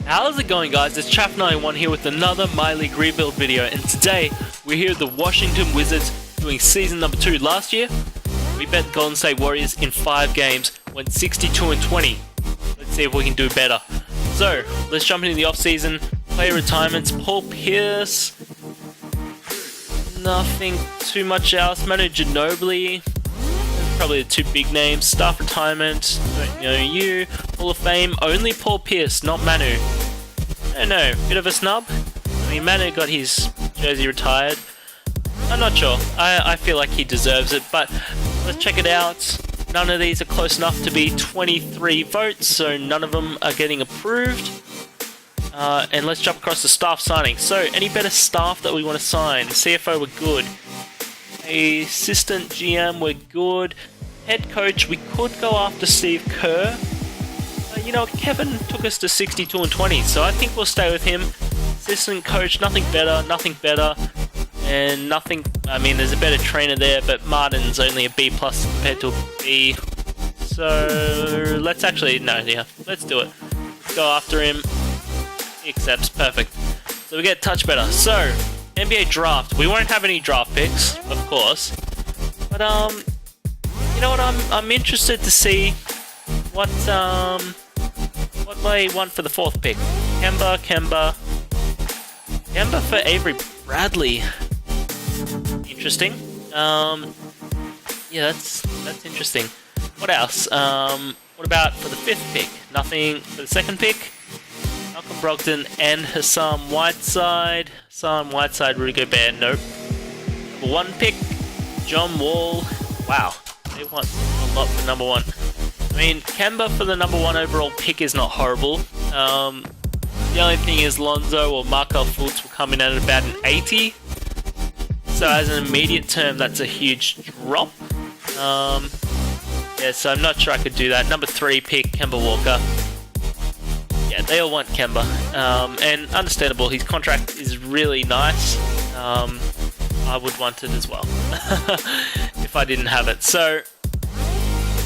How's it going, guys? It's Chaff91 here with another My League rebuild video, and today we're here at the Washington Wizards doing season number 2. Last year, we bet Golden State Warriors in 5 games, went 62-20. Let's see if we can do better. So, let's jump into the off-season. Player retirements, Paul Pierce. Nothing too much else. Manu Ginobili. Probably the 2 big names. Staff retirement, don't know you. Hall of Fame, only Paul Pierce, not Manu. I don't know, bit of a snub. I mean, Manu got his jersey retired. I'm not sure. I feel like he deserves it, but let's check it out. None of these are close enough to be 23 votes, so none of them are getting approved. And let's jump across to staff signing. So, any better staff that we want to sign? CFO, we're good. Assistant GM, we're good. Head coach, we could go after Steve Kerr. You know, Kevin took us to 62-20, so I think we'll stay with him. Assistant coach, nothing better. And nothing, I mean, there's a better trainer there, but Martin's only a B+ compared to a B. So, let's actually, let's do it. Let's go after him. He accepts, perfect. So we get touch better. So, NBA draft. We won't have any draft picks, of course, but you know what? I'm interested to see what they want for the 4th pick. Kemba for Avery Bradley. Interesting. Yeah, that's interesting. What else? What about for the 5th pick? Nothing for the 2nd pick. Malcolm Brogdon and Hassan Whiteside. Hassan Whiteside, Rudy Gobert, nope. Number 1 pick, John Wall. Wow, they want a lot for number 1. I mean, Kemba for the number 1 overall pick is not horrible. The only thing is Lonzo or Markelle Fultz will come in at about an 80. So as an immediate term, that's a huge drop. Yeah, so I'm not sure I could do that. Number 3 pick, Kemba Walker. Yeah, they all want Kemba, and understandable, his contract is really nice. I would want it as well, if I didn't have it. So,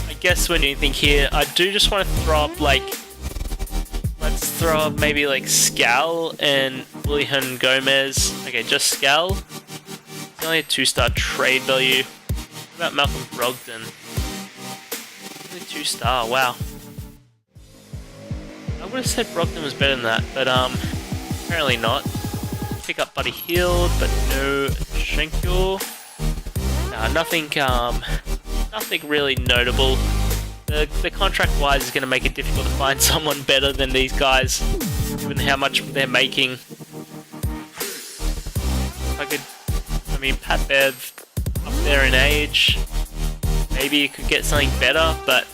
I guess when you think here, I do just want to throw up, let's throw up maybe Scal and Willian Gomez. Okay, just Scal. It's only a 2-star trade value. What about Malcolm Brogdon? Only 2-star, wow. I would have said Brogdon was better than that, but apparently not. Pick up Buddy Hield, but no Schenkel. Nah, nothing really notable. The contract-wise is going to make it difficult to find someone better than these guys, given how much they're making. Pat Bev up there in age. Maybe you could get something better, but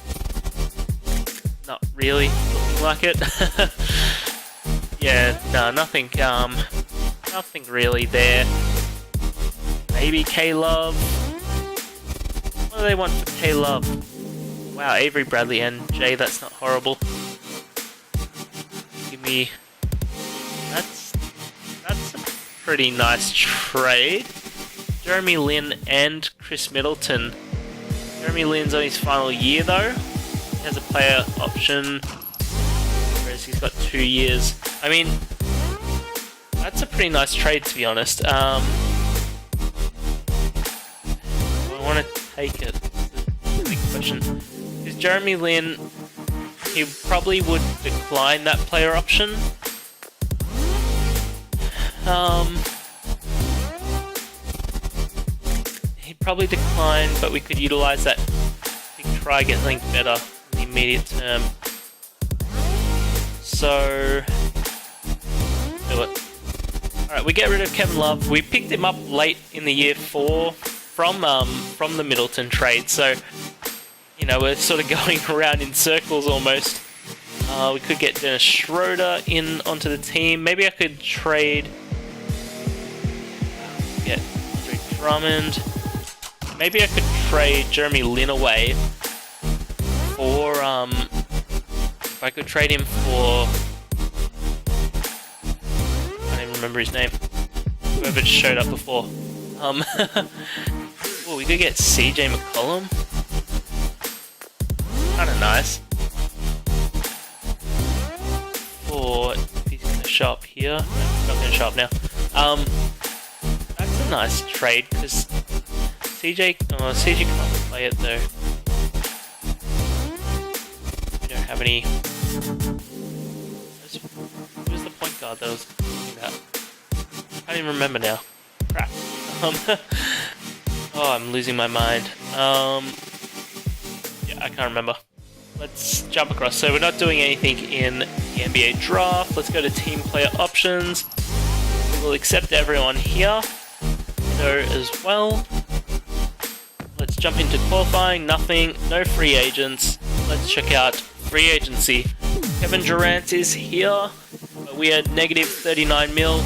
not really looking like it. Yeah, no, nothing really there. Maybe K-Love. What do they want for K-Love? Wow, Avery Bradley and Jay, that's not horrible. Give me... That's a pretty nice trade. Jeremy Lin and Chris Middleton. Jeremy Lin's on his final year though. He has a player option, whereas he's got 2 years. I mean, that's a pretty nice trade, to be honest. Do I want to take it? That's a big question. Because Jeremy Lin, he probably would decline that player option. He'd probably decline, but we could utilize that to try get something better in the immediate term. So, do it. Alright, we get rid of Kevin Love. We picked him up late in the year 4 from the Middleton trade, so you know, we're sort of going around in circles almost. We could get Dennis Schroeder in onto the team. Maybe I could trade get Andre Drummond. Maybe I could trade Jeremy Lin away for if I could trade him for, I can't even remember his name. Whoever showed up before. Oh, we could get CJ McCollum. Kinda nice. For show up here. No, it's not going to show up now. That's a nice trade because CJ can't play it though. We don't have any. Who's the point guard that was doing that? I can't even remember now. Crap. Oh, I'm losing my mind. Yeah, I can't remember. Let's jump across. So we're not doing anything in the NBA draft. Let's go to team player options. We'll accept everyone here. So as well. Let's jump into qualifying. Nothing. No free agents. Let's check out free agency. Kevin Durant is here. But we are negative 39 mil.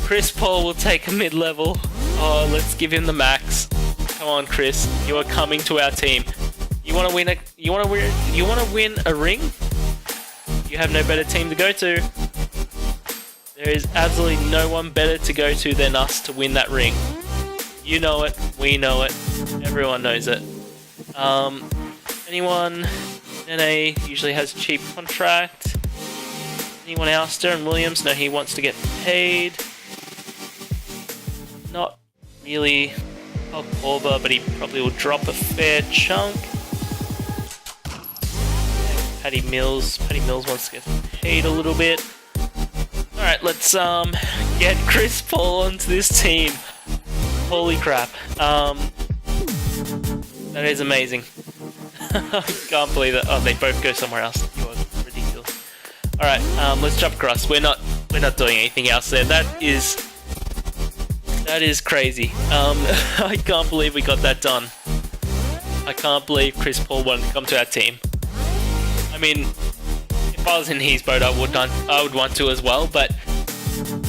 Chris Paul will take a mid-level. Oh, let's give him the max. Come on, Chris. You are coming to our team. You want to win a ring? You have no better team to go to. There is absolutely no one better to go to than us to win that ring. You know it. We know it. Everyone knows it. Anyone? NA usually has a cheap contract. Anyone else? Darren Williams? No, he wants to get paid. Not really Paul Korver, but he probably will drop a fair chunk. Patty Mills wants to get paid a little bit. Alright, let's get Chris Paul onto this team. Holy crap. That is amazing. I can't believe it. Oh, they both go somewhere else. You are ridiculous. Alright, let's jump across. We're not doing anything else there. That is crazy. I can't believe we got that done. I can't believe Chris Paul wanted to come to our team. I mean, if I was in his boat, I would want to as well. But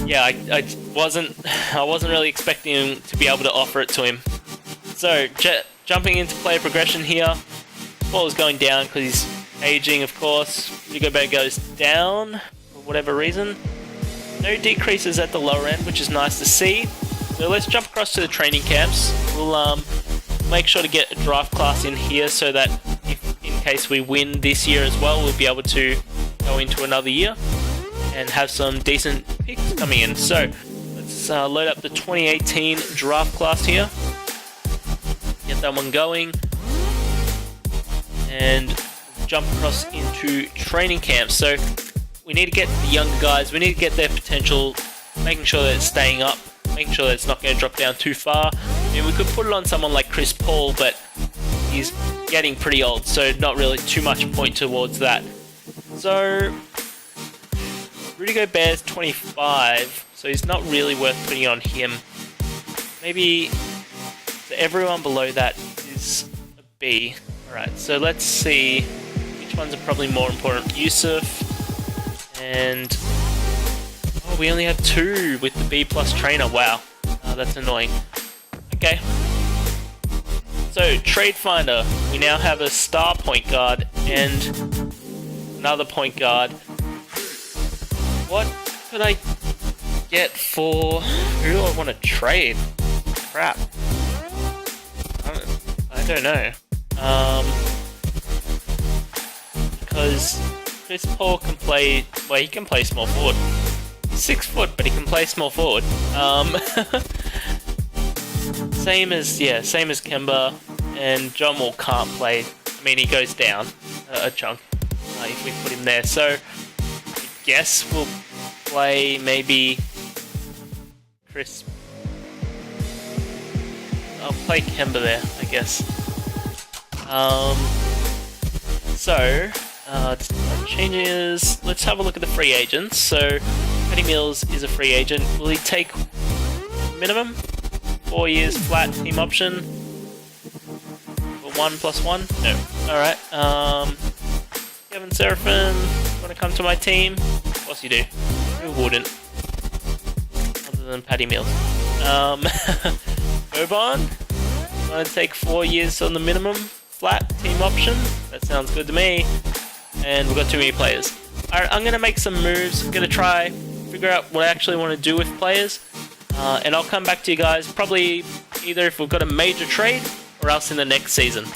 yeah, I wasn't really expecting him to be able to offer it to him. So jumping into player progression here, Paul is going down because he's aging, of course. Rudy Gobert goes down for whatever reason. No decreases at the lower end, which is nice to see. So let's jump across to the training camps. We'll make sure to get a draft class in here so that in case we win this year as well, we'll be able to go into another year and have some decent picks coming in. So let's load up the 2018 draft class here. Get that one going. And jump across into training camps. So we need to get the younger guys, we need to get their potential, making sure that it's staying up, making sure that it's not going to drop down too far. I mean, we could put it on someone like Chris Paul, but he's getting pretty old, so not really too much point towards that. So Rudy Gobert's 25, so he's not really worth putting on him. Maybe so everyone below that is a B. Alright, so let's see which ones are probably more important. Yusuf and oh, we only have 2 with the B+ trainer. Wow, that's annoying. Okay. So, Trade Finder. We now have a star point guard and another point guard. What could I get for... Who do I want to trade? Crap. I don't know. Because Chris Paul can play... Well, he can play small forward. He's 6 foot, but he can play small forward. Same as Kemba, and John Wall can't play. I mean, he goes down a chunk if we put him there. So, I guess we'll play maybe Chris. I'll play Kemba there, I guess. Changes. Let's have a look at the free agents. So, Patty Mills is a free agent. Will he take minimum? 4 years flat team option. For 1+1? No. Alright. Kevin Seraphin, want to come to my team? Of course you do. Who wouldn't? Other than Patty Mills. Boban, want to take 4 years on the minimum flat team option? That sounds good to me. And we've got too many players. Alright, I'm going to make some moves. I'm going to try figure out what I actually want to do with players. And I'll come back to you guys probably either if we've got a major trade or else in the next season.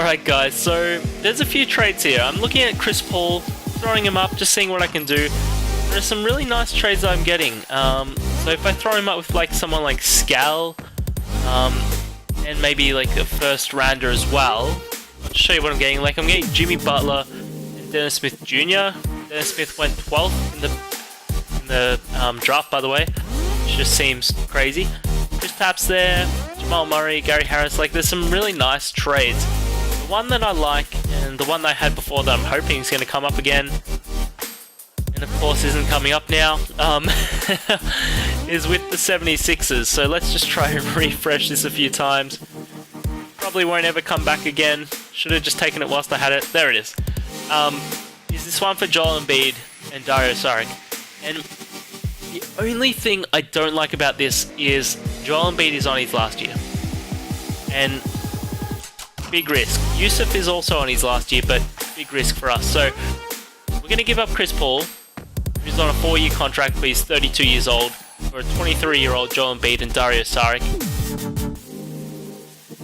Alright guys, so there's a few trades here. I'm looking at Chris Paul, throwing him up, just seeing what I can do. There's some really nice trades I'm getting. So if I throw him up with like someone like Scal, and maybe like a first rounder as well, I'll show you what I'm getting. Like I'm getting Jimmy Butler and Dennis Smith Jr. Dennis Smith went 12th in the draft, by the way, which just seems crazy. Chris Tapp's there, Jamal Murray, Gary Harris. Like there's some really nice trades. The one that I like, and the one that I had before that I'm hoping is going to come up again, and of course isn't coming up now, is with the 76ers. So let's just try and refresh this a few times. Probably won't ever come back again. Should have just taken it whilst I had it. There it is. Is this one for Joel Embiid and Dario Saric. And the only thing I don't like about this is Joel Embiid is on his last year. And big risk. Yusuf is also on his last year, but big risk for us. So we're going to give up Chris Paul, who's on a 4-year contract, but he's 32 years old, for a 23-year-old Joel Embiid and Dario Saric.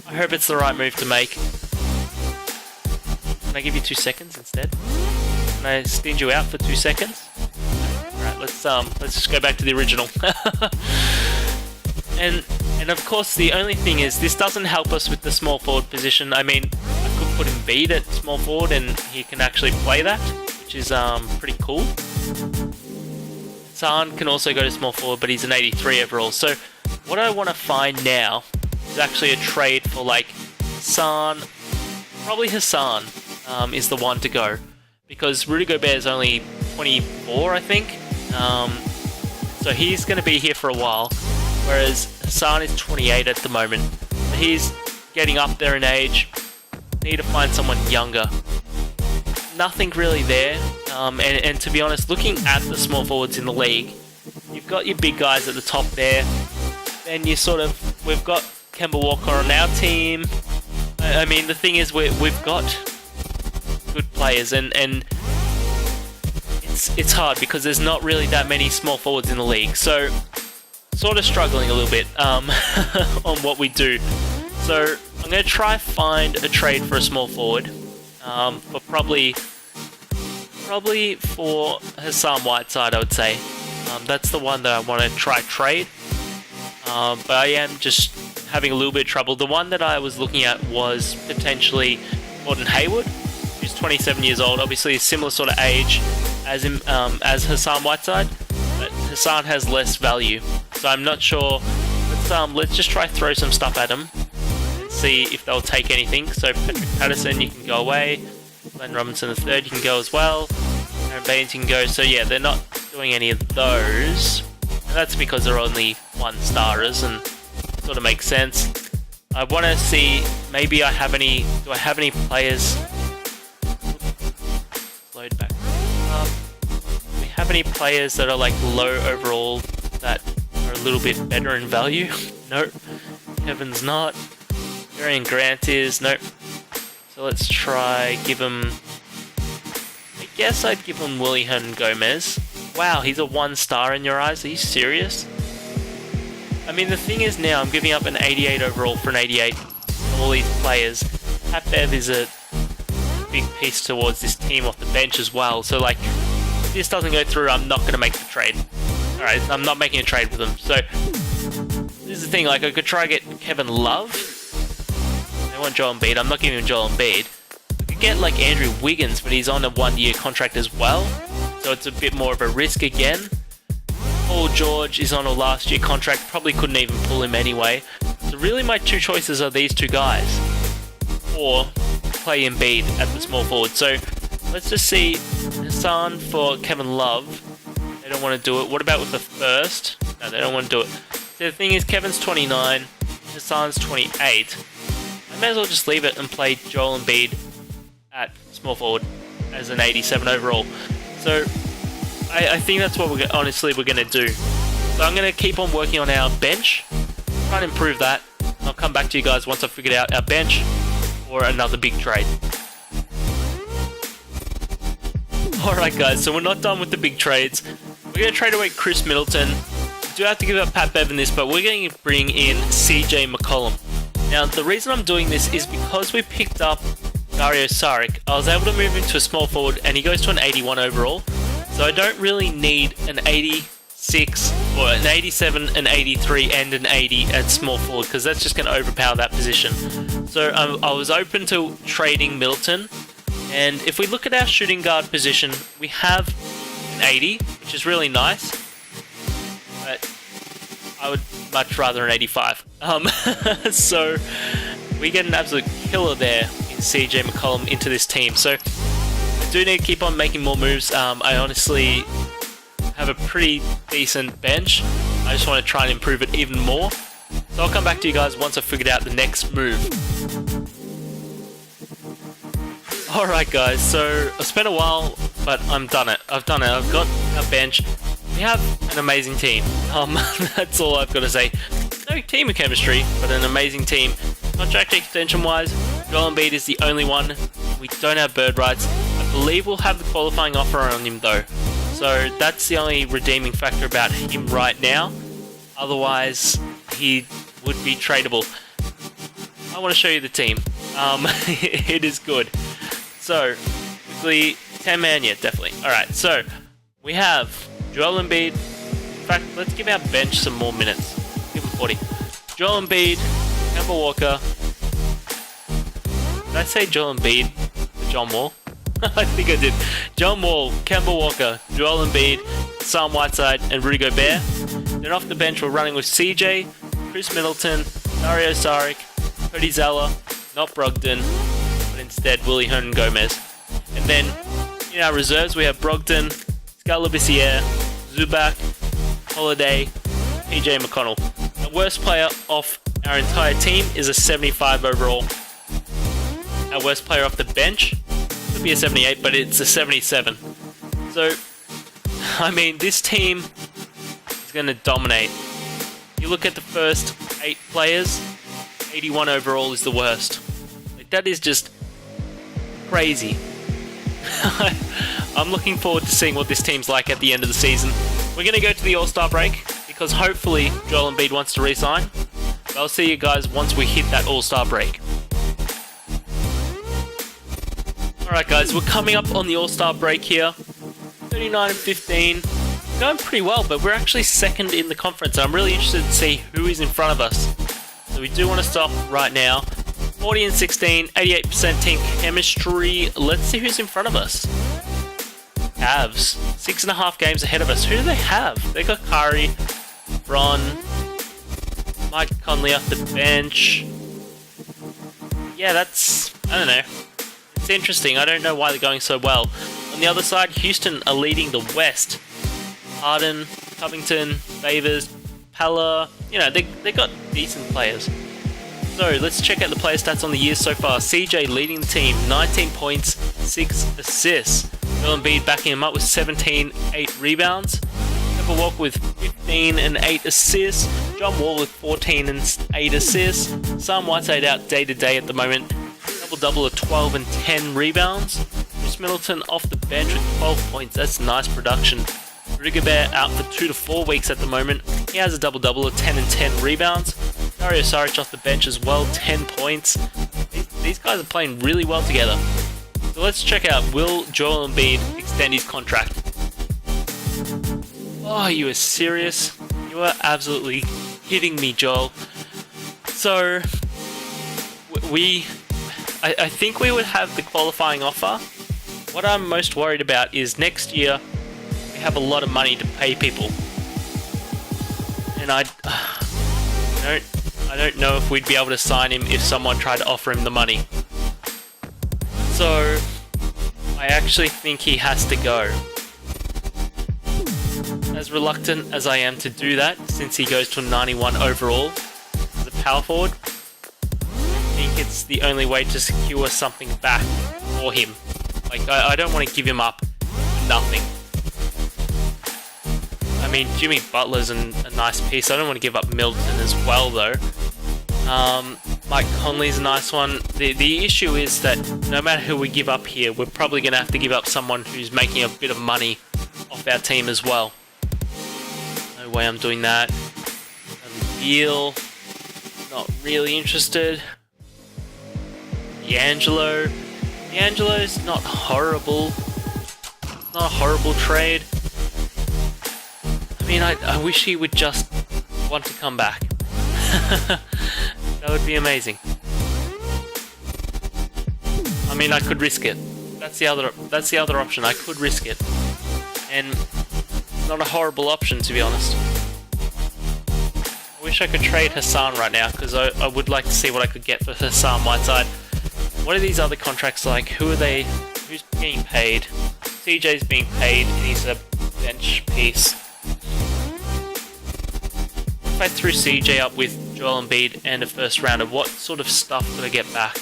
I hope it's the right move to make. Can I give you 2 seconds instead? Can I sting you out for 2 seconds? Alright, let's just go back to the original. And of course the only thing is this doesn't help us with the small forward position. I mean, I could put Embiid at small forward and he can actually play that, which is pretty cool. Hassan can also go to small forward, but he's an 83 overall. So what I want to find now is actually a trade for like Hassan. Probably Hassan is the one to go, because Rudy Gobert is only 24, I think. So he's going to be here for a while, whereas Hassan is 28 at the moment. So he's getting up there in age. Need to find someone younger. Nothing really there. And to be honest, looking at the small forwards in the league, you've got your big guys at the top there. Then we've got Kemba Walker on our team. I mean, the thing is, we've got good players, and it's hard because there's not really that many small forwards in the league. So, sort of struggling a little bit on what we do. So, I'm going to try find a trade for a small forward, for probably for Hassan Whiteside, I would say. That's the one that I want to try trade. But I am just having a little bit of trouble. The one that I was looking at was potentially Gordon Hayward, who's 27 years old. Obviously a similar sort of age as Hassan Whiteside, but Hassan has less value. So I'm not sure. Let's just try throw some stuff at him and see if they'll take anything. So Patrick Patterson, you can go away. Glenn Robinson III, you can go as well. Aaron Baines, you can go. So yeah, they're not doing any of those. And that's because they're only 1-starers, and sort of makes sense. I want to see, maybe do I have any players? Load back up. Do we have any players that are like low overall that are a little bit better in value? Nope. Kevin's not. Darian Grant is. Nope. So let's try give him. I guess I'd give him Willy Gomez. Wow, he's a 1-star in your eyes? Are you serious? I mean, the thing is now I'm giving up an 88 overall for an 88 from all these players. Pat Bev is a big piece towards this team off the bench as well. So, like, if this doesn't go through, I'm not going to make the trade. Alright, I'm not making a trade with them. So, this is the thing. Like, I could try to get Kevin Love. I want Joel Embiid. I'm not giving him Joel Embiid. I could get, like, Andrew Wiggins, but he's on a 1-year contract as well. So it's a bit more of a risk again. Paul George is on a last-year contract. Probably couldn't even pull him anyway. So really my two choices are these two guys. Or play Embiid at the small forward. So let's just see. Hassan for Kevin Love. They don't want to do it. What about with the first? No, they don't want to do it. So the thing is, Kevin's 29. Hassan's 28. I may as well just leave it and play Joel Embiid at small forward as an 87 overall. So I think that's what we're going to do. So I'm going to keep on working on our bench, try and improve that. I'll come back to you guys once I've figured out our bench or another big trade. Alright guys, so we're not done with the big trades. We're going to trade away Chris Middleton. We do have to give up Pat Bev in this, but we're going to bring in CJ McCollum. Now the reason I'm doing this is because we picked up Dario Saric, I was able to move him to a small forward and he goes to an 81 overall. So I don't really need an 86 or an 87, an 83 and an 80 at small forward because that's just going to overpower that position. So I was open to trading Middleton, and if we look at our shooting guard position, we have an 80, which is really nice, but I would much rather an 85. So we get an absolute killer there in CJ McCollum into this team. So I do need to keep on making more moves. I honestly have a pretty decent bench. I just want to try and improve it even more. So I'll come back to you guys once I've figured out the next move. Alright guys, so I've spent a while, but I've done it. I've got a bench. We have an amazing team. That's all I've got to say. No team chemistry, but an amazing team. Contract extension wise, Joel Embiid is the only one. We don't have bird rights. I believe we'll have the qualifying offer on him though. So that's the only redeeming factor about him right now. Otherwise, he would be tradable. I want to show you the team. It is good. So, quickly, 10-man, yeah, definitely. Alright, so, we have Joel Embiid. In fact, let's give our bench some more minutes. Give him 40. Joel Embiid, Kemba Walker. Did I say Joel Embiid for John Wall? I think I did. John Wall, Kemba Walker, Joel Embiid, Sam Whiteside, and Rudy Gobert. Then off the bench, we're running with CJ, Chris Middleton, Dario Saric, Cody Zeller, not Brogdon, but instead Willie Hernan Gomez. And then in our reserves, we have Brogdon, Scott Labissiere, Zubac, Holiday, PJ McConnell. The worst player off our entire team is a 75 overall. Our worst player off the bench could be a 78, but it's a 77. So, I mean, this team is going to dominate. You look at the first 8 players, 81 overall is the worst. Like, that is just crazy. I'm looking forward to seeing what this team's like at the end of the season. We're going to go to the All-Star break because hopefully Joel Embiid wants to re-sign. But I'll see you guys once we hit that All-Star break. Alright guys, we're coming up on the All-Star break here. 39-15. Going pretty well, but we're actually second in the conference. I'm really interested to see who is in front of us. So we do want to stop right now. 40-16, 88% team chemistry. Let's see who's in front of us. Cavs, 6.5 games ahead of us. Who do they have? They got Curry, Bron, Mike Conley off the bench. Yeah, that's, I don't know. It's interesting. I don't know why they're going so well. On the other side, Houston are leading the West. Harden, Covington, Favors, Pella. You know, they got decent players. So let's check out the player stats on the year so far. CJ leading the team, 19 points, 6 assists. Joel Embiid backing him up with 17, 8 rebounds. Kemba Walker with 15 and 8 assists. John Wall with 14 and 8 assists. Sam Whiteside out day to day at the moment. Double-double of 12 and 10 rebounds. Chris Middleton off the bench with 12 points. That's nice production. Rudy Gobert out for 2 to 4 weeks at the moment. He has a double-double of 10 and 10 rebounds. Dario Saric off the bench as well, 10 points. These guys are playing really well together. So let's check out, will Joel Embiid extend his contract? Oh, you are serious? You are absolutely kidding me, Joel. So, I think we would have the qualifying offer. What I'm most worried about is next year we have a lot of money to pay people. And I don't know if we'd be able to sign him if someone tried to offer him the money. So, I actually think he has to go. As reluctant as I am to do that, since he goes to a 91 overall as a power forward, I think it's the only way to secure something back for him. Like, I don't want to give him up for nothing. I mean, Jimmy Butler's a nice piece. I don't want to give up Middleton as well, though. Mike Conley's a nice one. The issue is that no matter who we give up here, we're probably going to have to give up someone who's making a bit of money off our team as well. No way I'm doing that. Beal, not really interested. D'Angelo, D'Angelo's not horrible. It's not a horrible trade. I mean, I wish he would just want to come back. That would be amazing. I mean, I could risk it. That's the other option. I could risk it, and it's not a horrible option, to be honest. I wish I could trade Hassan right now, because I would like to see what I could get for Hassan Whiteside. What are these other contracts like? Who are they? Who's being paid? CJ's being paid, and he's a bench piece. If I threw CJ up with Joel Embiid and a first rounder, what sort of stuff could I get back?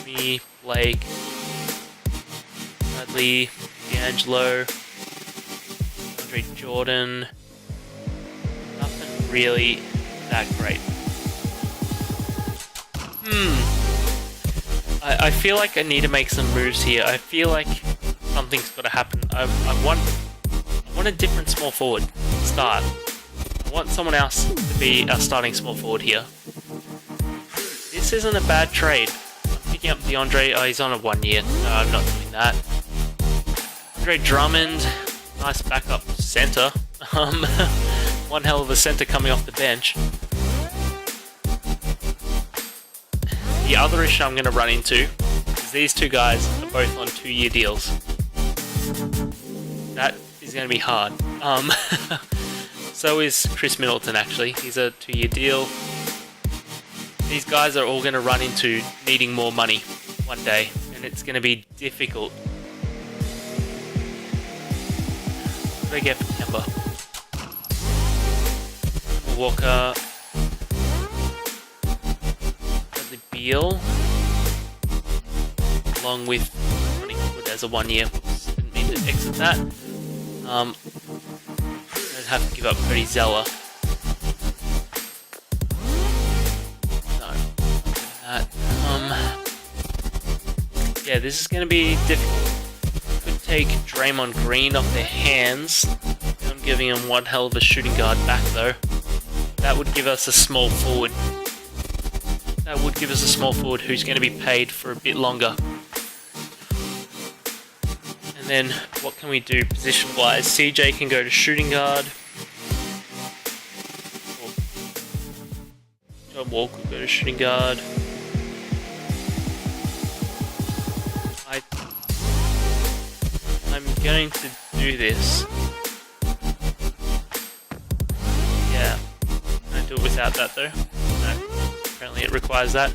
Me, Blake, Bradley, D'Angelo, Andre Jordan. Nothing really that great. I feel like I need to make some moves here. I feel like something's got to happen. I want a different small forward start. I want someone else to be our starting small forward here. This isn't a bad trade. I'm picking up DeAndre. Oh, he's on a 1 year. No, I'm not doing that. Andre Drummond, nice backup center. One hell of a center coming off the bench. The other issue I'm going to run into is these two guys are both on 2-year deals. That is going to be hard. So is Chris Middleton, actually. He's a 2-year deal. These guys are all going to run into needing more money one day, and it's going to be difficult. What do I get for Kemba? Walker. Bradley Beal. Along with running good as a 1 year. Didn't mean to exit that. I'd have to give up Cody Zeller. No, not doing that. Yeah, this is going to be difficult. Could take Draymond Green off their hands. I'm giving him one hell of a shooting guard back though. That would give us a small forward. That would give us a small forward who's going to be paid for a bit longer. And then, what can we do position-wise? CJ can go to shooting guard. John Wall could go to shooting guard. I'm going to do this. Yeah. Can I do it without that though? No. Apparently it requires that.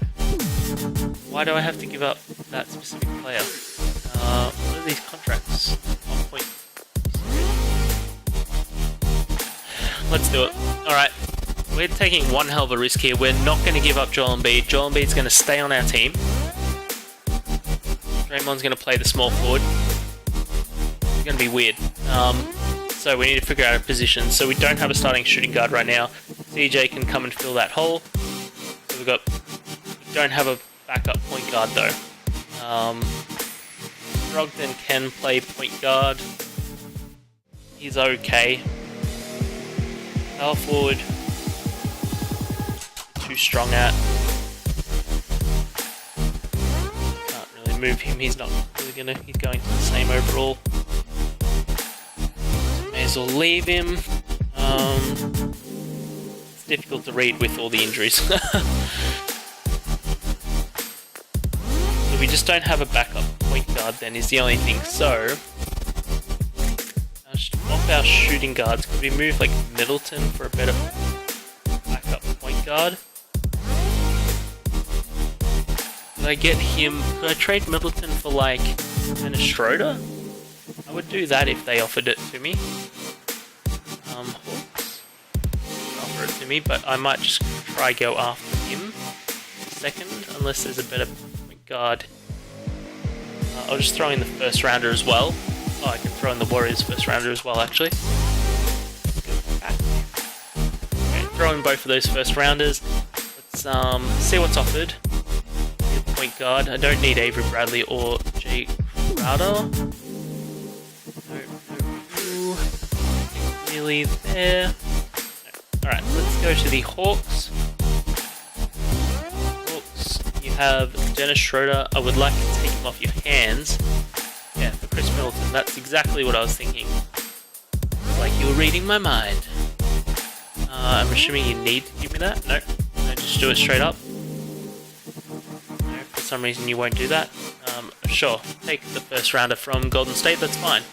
Why do I have to give up that specific player? What are these contracts? 1 point. Let's do it. Alright. We're taking one hell of a risk here. We're not going to give up Joel Embiid. Joel Embiid's going to stay on our team. Draymond's going to play the small forward. It's going to be weird. So we need to figure out a position. So we don't have a starting shooting guard right now. CJ can come and fill that hole. So we don't have a backup point guard though. Brogdon can play point guard. He's okay. Power forward. Too strong at. Can't really move him. He's not really gonna. He's going to the same overall. May as well leave him. It's difficult to read with all the injuries. So we just don't have a backup point guard then is the only thing. So swap our shooting guards. Could we move like Middleton for a better backup point guard? Could I get him? Could I trade Middleton for like Dennis Schroeder? I would do that if they offered it to me. Hawks offer it to me, but I might just try go after him second, unless there's a better point guard. I'll just throw in the first rounder as well. Oh, I can throw in the Warriors first rounder as well, actually. Go back. Okay, throw in both of those first rounders. Let's see what's offered. Point guard. I don't need Avery Bradley or Jay Crowder. No. Really there. No. Alright, let's go to the Hawks. Hawks, you have Dennis Schroeder. I would like to take him off your hands. Yeah, for Chris Middleton. That's exactly what I was thinking. Like you were reading my mind. I'm assuming you need to give me that? No, just do it straight up. No, for some reason you won't do that. Sure, take the first rounder from Golden State, that's fine.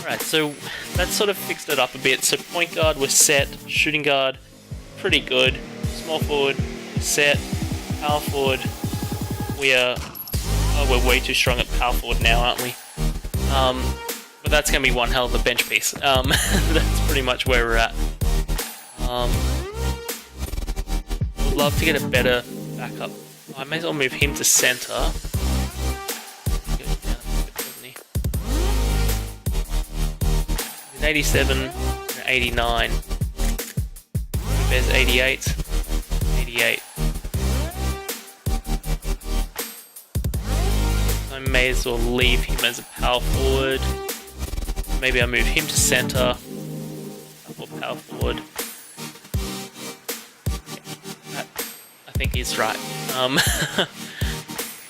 Alright, so that sort of fixed it up a bit. So point guard was set, shooting guard, pretty good. Small forward, set, power forward. We're way too strong at power forward now, aren't we? But that's going to be one hell of a bench piece. That's pretty much where we're at. Would love to get a better backup. I may as well move him to center. He's an 87, an 89. There's 88, 88. I may as well leave him as a power forward. Maybe I move him to center or power forward. Yeah, I think he's right. I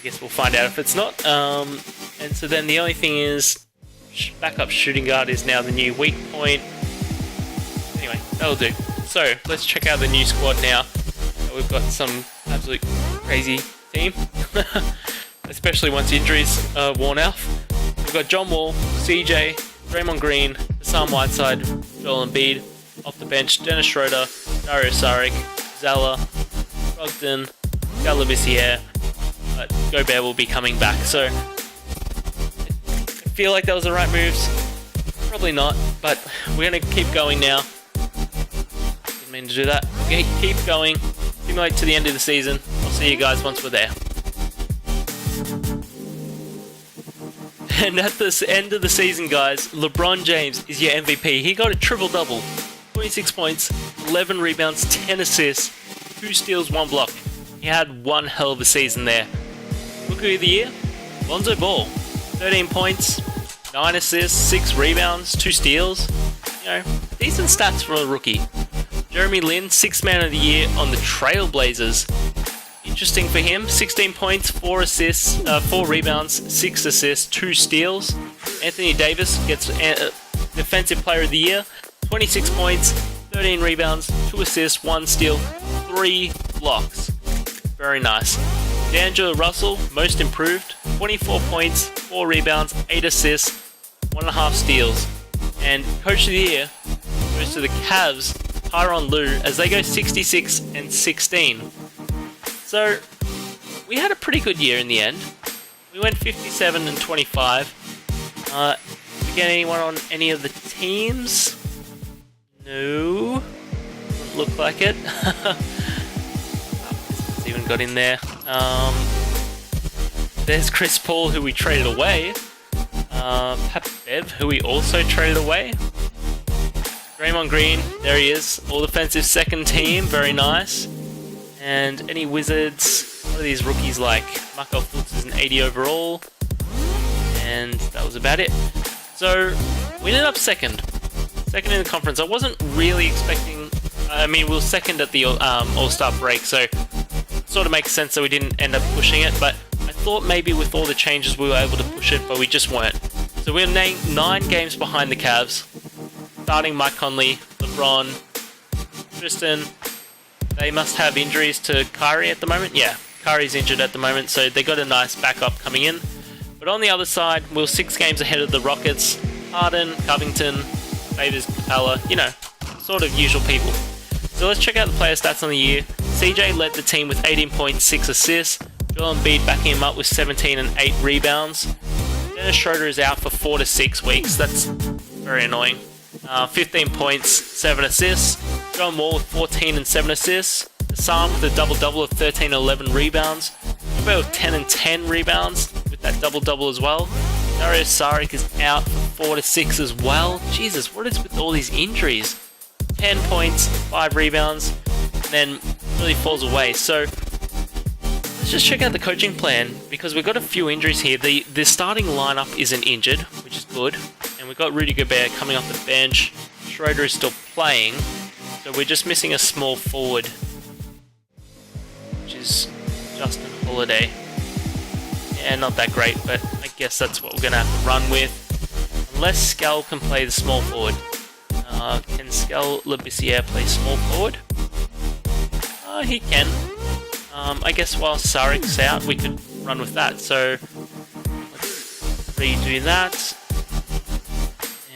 guess we'll find out if it's not. And so then the only thing is, backup shooting guard is now the new weak point. Anyway, that'll do. So let's check out the new squad now. We've got some absolute crazy team. Especially once injuries are worn off. We've got John Wall, CJ, Draymond Green, Hassan Whiteside, Joel Embiid, off the bench, Dennis Schroeder, Dario Saric, Zala, Brogdon, Gallavisier, but Gobert will be coming back. So I feel like that was the right moves. Probably not, but we're going to keep going now. Didn't mean to do that. Okay, keep going. Accumulate to the end of the season. I'll see you guys once we're there. And at the end of the season, guys, LeBron James is your MVP. He got a triple-double. 26 points, 11 rebounds, 10 assists, 2 steals, 1 block. He had one hell of a season there. Rookie of the Year, Lonzo Ball. 13 points, 9 assists, 6 rebounds, 2 steals. You know, decent stats for a rookie. Jeremy Lin, 6th Man of the Year on the Trailblazers. Interesting for him, 16 points, 4 assists, 4 rebounds, 6 assists, 2 steals. Anthony Davis gets Defensive Player of the Year, 26 points, 13 rebounds, 2 assists, 1 steal, 3 blocks. Very nice. D'Angelo Russell, Most Improved, 24 points, 4 rebounds, 8 assists, 1.5 steals. And Coach of the Year goes to the Cavs, Tyronn Lue, as they go 66 and 16. So, we had a pretty good year in the end. We went 57 and 25. Did we get anyone on any of the teams? No. Doesn't look like it. It's even got in there. There's Chris Paul, who we traded away. Pat Bev, who we also traded away. Draymond Green, there he is. All defensive second team, very nice. And any Wizards, what are these rookies like? Markel Fultz is an 80 overall. And that was about it. So, we ended up second. Second in the conference. I wasn't really expecting... we were second at the All-Star break, so it sort of makes sense that we didn't end up pushing it. But I thought maybe with all the changes we were able to push it, but we just weren't. So we're 9 games behind the Cavs. Starting Mike Conley, LeBron, Tristan... They must have injuries to Kyrie at the moment. Yeah, Kyrie's injured at the moment, so they got a nice backup coming in. But on the other side, we're 6 games ahead of the Rockets. Harden, Covington, Favors, Capella, you know, sort of usual people. So let's check out the player stats on the year. CJ led the team with 18.6 assists. Joel Embiid backing him up with 17 and 8 rebounds. Dennis Schroeder is out for 4 to 6 weeks. That's very annoying. 15 points, 7 assists. John Wall with 14 and 7 assists. Hassan with a double-double of 13 and 11 rebounds. Gobert with 10 and 10 rebounds with that double-double as well. Dario Saric is out for 4 to 6 as well. Jesus, what is with all these injuries? 10 points, 5 rebounds, and then really falls away. So let's just check out the coaching plan, because we've got a few injuries here. The starting lineup isn't injured, which is good. And we've got Rudy Gobert coming off the bench. Schroeder is still playing. So we're just missing a small forward, which is Justin Holiday. Yeah, not that great, but I guess that's what we're going to have to run with. Unless Skal can play the small forward. Can Skal Labissiere play small forward? He can. I guess while Sarik's out, we could run with that. So let's redo that.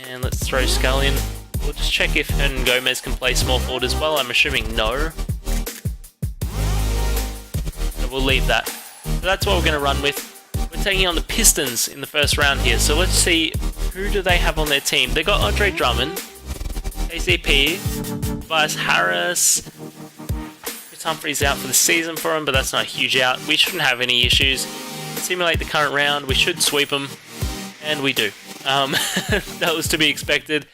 And let's throw Skal in. We'll just check if Hernan Gomez can play small forward as well. I'm assuming no. So we'll leave that. So that's what we're going to run with. We're taking on the Pistons in the first round here. So let's see, who do they have on their team? They got Andre Drummond, KCP, Tobias Harris. Chris Humphrey's out for the season for him, but that's not a huge out. We shouldn't have any issues. Simulate the current round. We should sweep them. And we do. That was to be expected.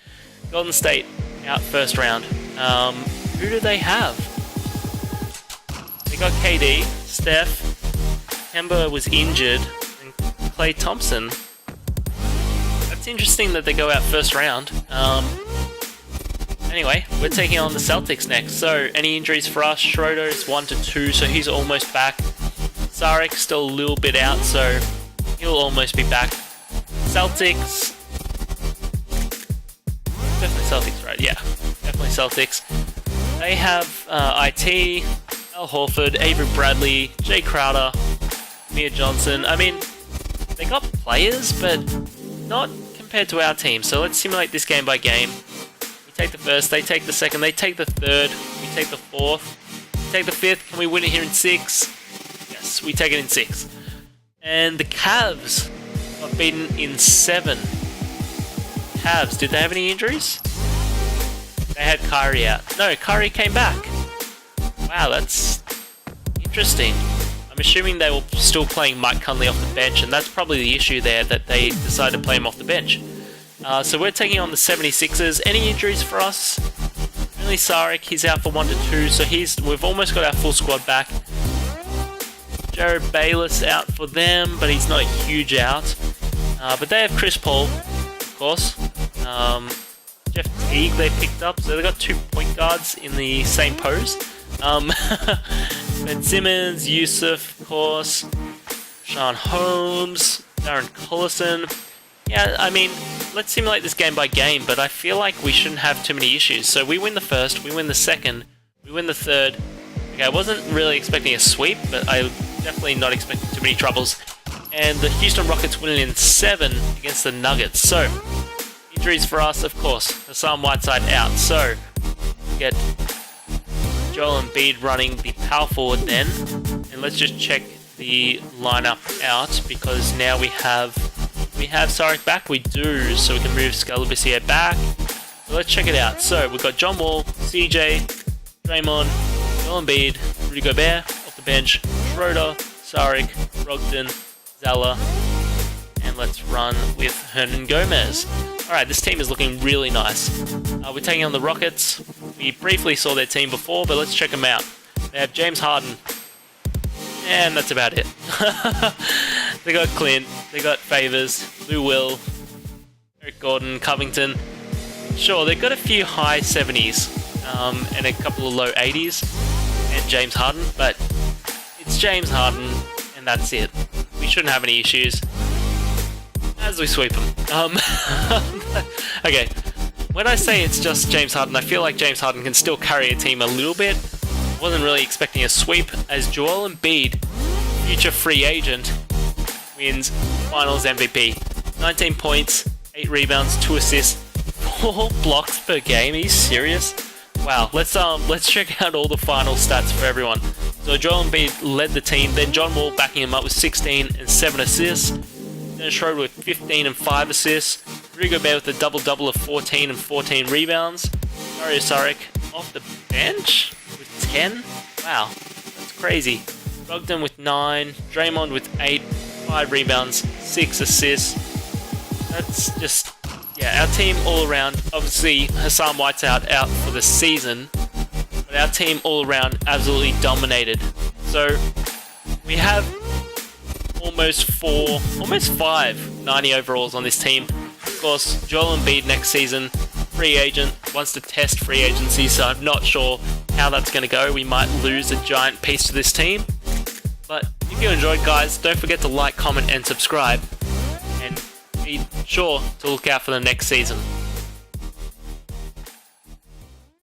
Golden State out first round. Who do they have? They got KD, Steph, Kemba was injured, and Klay Thompson. That's interesting that they go out first round. Anyway, we're taking on the Celtics next. So, any injuries for us? Schroeder is 1-2, so he's almost back. Saric still a little bit out, so he'll almost be back. Celtics. Definitely Celtics, right? Yeah, definitely Celtics. They have IT, Al Horford, Avery Bradley, Jay Crowder, Mia Johnson. I mean, they got players, but not compared to our team. So let's simulate this game by game. We take the first, they take the second, they take the third, we take the fourth, we take the fifth. Can we win it here in 6? Yes, we take it in 6. And the Cavs got beaten in 7. Cavs, did they have any injuries? They had Kyrie out. No, Kyrie came back. Wow, that's interesting. I'm assuming they were still playing Mike Conley off the bench, and that's probably the issue there, that they decided to play him off the bench. So we're taking on the 76ers. Any injuries for us? Only Saric, he's out for 1-2, so we've almost got our full squad back. Jared Bayless out for them, but he's not a huge out. But they have Chris Paul, of course. Jeff Teague they picked up, so they got 2 point guards in the same pose. Ben Simmons, Yusuf, of course, Sean Holmes, Darren Collison. Yeah, I mean, let's simulate this game by game, but I feel like we shouldn't have too many issues. So we win the first, we win the second, we win the third. Okay, I wasn't really expecting a sweep, but I definitely not expecting too many troubles. And the Houston Rockets win in 7 against the Nuggets. So, injuries for us, of course. Hassan Whiteside out. So, we get Joel Embiid running the power forward then. And let's just check the lineup out, because now we have Saric back. We do, so we can move Skal Labissiere back. So let's check it out. So, we've got John Wall, CJ, Draymond, Joel Embiid, Rudy Gobert off the bench, Schroeder, Saric, Brogdon, Zala, and let's run with Hernan Gomez. Alright, this team is looking really nice. We're taking on the Rockets. We briefly saw their team before, but let's check them out. They have James Harden, and that's about it. They got Clint, they got Favors, Lou Will, Eric Gordon, Covington. Sure, they've got a few high 70s and a couple of low 80s, and James Harden, but it's James Harden, and that's it. We shouldn't have any issues as we sweep them. Okay, when I say it's just James Harden, I feel like James Harden can still carry a team a little bit. Wasn't really expecting a sweep, as Joel Embiid, future free agent, wins Finals MVP. 19 points, 8 rebounds, 2 assists, 4 blocks per game. Are you serious? Wow, let's check out all the final stats for everyone. So Joel Embiid led the team, then John Wall backing him up with 16 and 7 assists. Dennis Schroeder with 15 and 5 assists. Rudy Gobert with a double-double of 14 and 14 rebounds. Dario Saric off the bench with 10. Wow, that's crazy. Brogdon with 9, Draymond with 8, 5 rebounds, 6 assists. That's just, yeah, our team all around. Obviously, Hassan Whiteside out for the season, but our team all around absolutely dominated. So we have almost 5 90 overalls on this team. Of course, Joel Embiid next season, free agent, wants to test free agency, so I'm not sure how that's going to go. We might lose a giant piece to this team, but you If you enjoyed, guys, don't forget to like, comment, and subscribe. And be sure to look out for the next season.